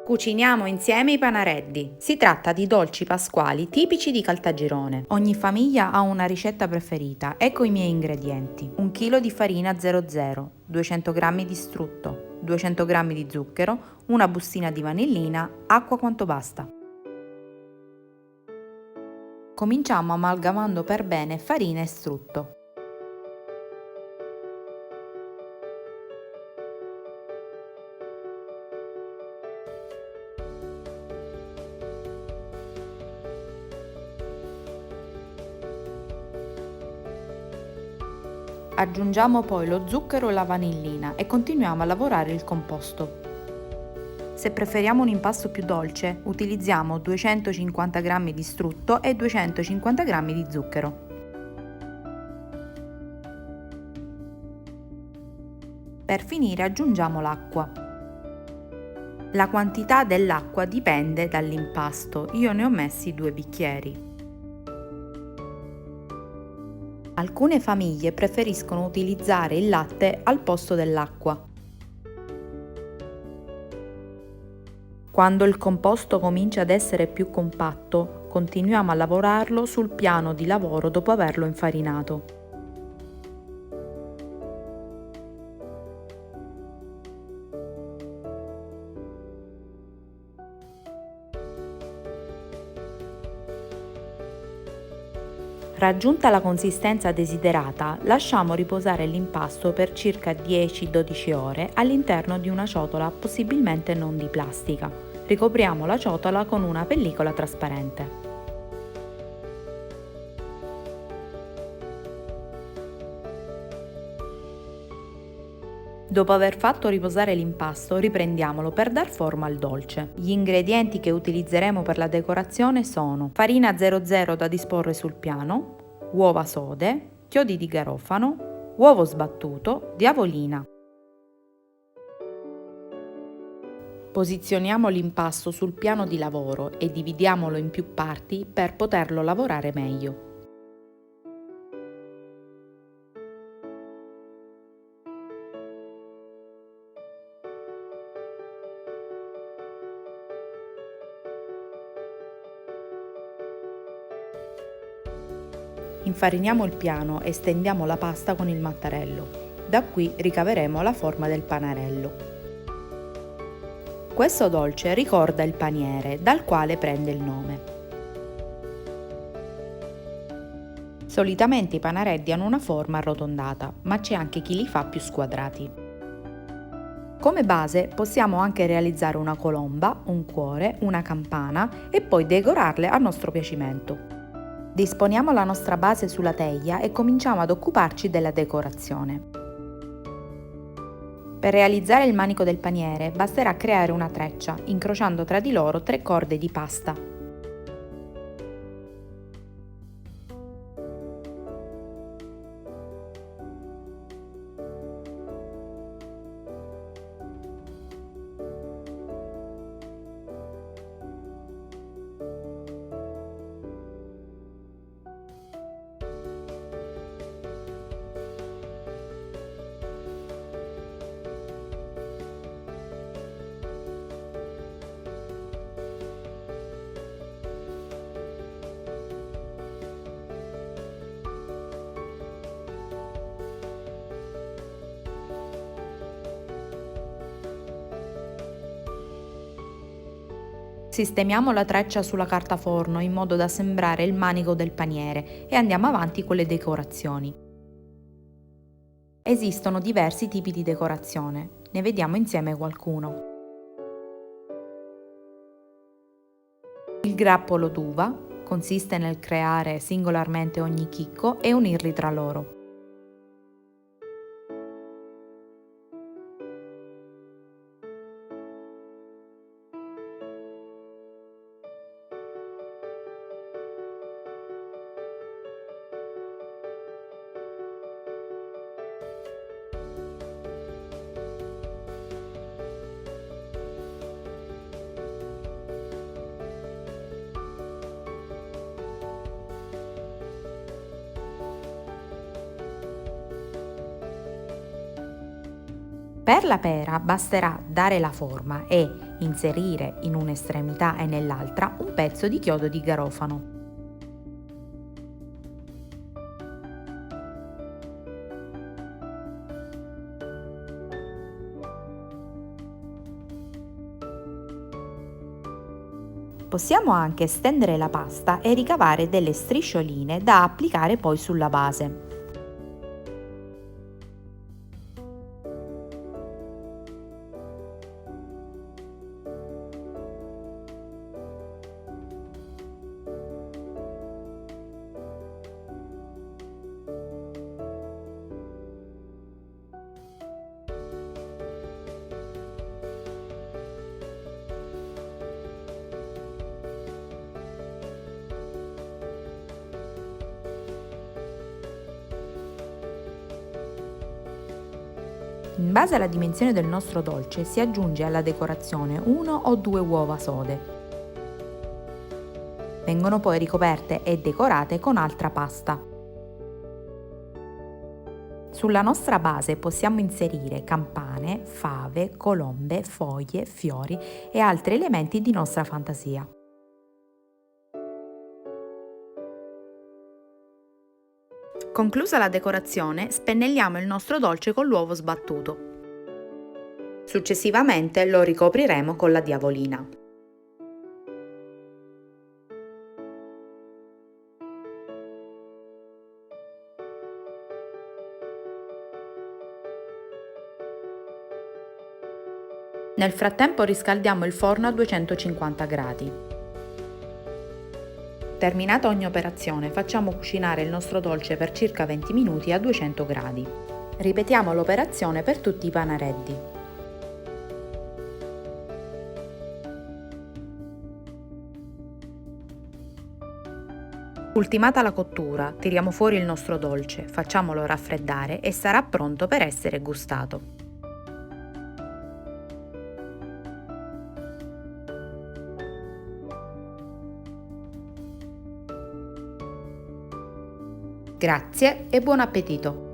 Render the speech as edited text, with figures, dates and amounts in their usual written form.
Cuciniamo insieme i panareddi. Si tratta di dolci pasquali tipici di Caltagirone. Ogni famiglia ha una ricetta preferita. Ecco i miei ingredienti. 1 kg di farina 00, 200 g di strutto, 200 g di zucchero, una bustina di vanillina, acqua quanto basta. Cominciamo amalgamando per bene farina e strutto. Aggiungiamo poi lo zucchero e la vanillina e continuiamo a lavorare il composto. Se preferiamo un impasto più dolce, utilizziamo 250 g di strutto e 250 g di zucchero. Per finire aggiungiamo l'acqua. La quantità dell'acqua dipende dall'impasto, io ne ho messi 2 bicchieri. Alcune famiglie preferiscono utilizzare il latte al posto dell'acqua. Quando il composto comincia ad essere più compatto, continuiamo a lavorarlo sul piano di lavoro dopo averlo infarinato. Raggiunta la consistenza desiderata, lasciamo riposare l'impasto per circa 10-12 ore all'interno di una ciotola possibilmente non di plastica. Ricopriamo la ciotola con una pellicola trasparente. Dopo aver fatto riposare l'impasto, riprendiamolo per dar forma al dolce. Gli ingredienti che utilizzeremo per la decorazione sono farina 00 da disporre sul piano, uova sode, chiodi di garofano, uovo sbattuto, diavolina. Posizioniamo l'impasto sul piano di lavoro e dividiamolo in più parti per poterlo lavorare meglio. Infariniamo il piano e stendiamo la pasta con il mattarello. Da qui ricaveremo la forma del panarello. Questo dolce ricorda il paniere, dal quale prende il nome. Solitamente i panareddi hanno una forma arrotondata, ma c'è anche chi li fa più squadrati. Come base possiamo anche realizzare una colomba, un cuore, una campana e poi decorarle a nostro piacimento. Disponiamo la nostra base sulla teglia e cominciamo ad occuparci della decorazione. Per realizzare il manico del paniere basterà creare una treccia, incrociando tra di loro 3 corde di pasta. Sistemiamo la treccia sulla carta forno in modo da sembrare il manico del paniere e andiamo avanti con le decorazioni. Esistono diversi tipi di decorazione, ne vediamo insieme qualcuno. Il grappolo d'uva consiste nel creare singolarmente ogni chicco e unirli tra loro. Per la pera basterà dare la forma e inserire in un'estremità e nell'altra un pezzo di chiodo di garofano. Possiamo anche stendere la pasta e ricavare delle striscioline da applicare poi sulla base. In base alla dimensione del nostro dolce si aggiunge alla decorazione 1 o 2 uova sode. Vengono poi ricoperte e decorate con altra pasta. Sulla nostra base possiamo inserire campane, fave, colombe, foglie, fiori e altri elementi di nostra fantasia. Conclusa la decorazione, spennelliamo il nostro dolce con l'uovo sbattuto. Successivamente lo ricopriremo con la diavolina. Nel frattempo riscaldiamo il forno a 250 gradi. Terminata ogni operazione, facciamo cucinare il nostro dolce per circa 20 minuti a 200 gradi. Ripetiamo l'operazione per tutti i panareddi. Ultimata la cottura, tiriamo fuori il nostro dolce, facciamolo raffreddare e sarà pronto per essere gustato. Grazie e buon appetito!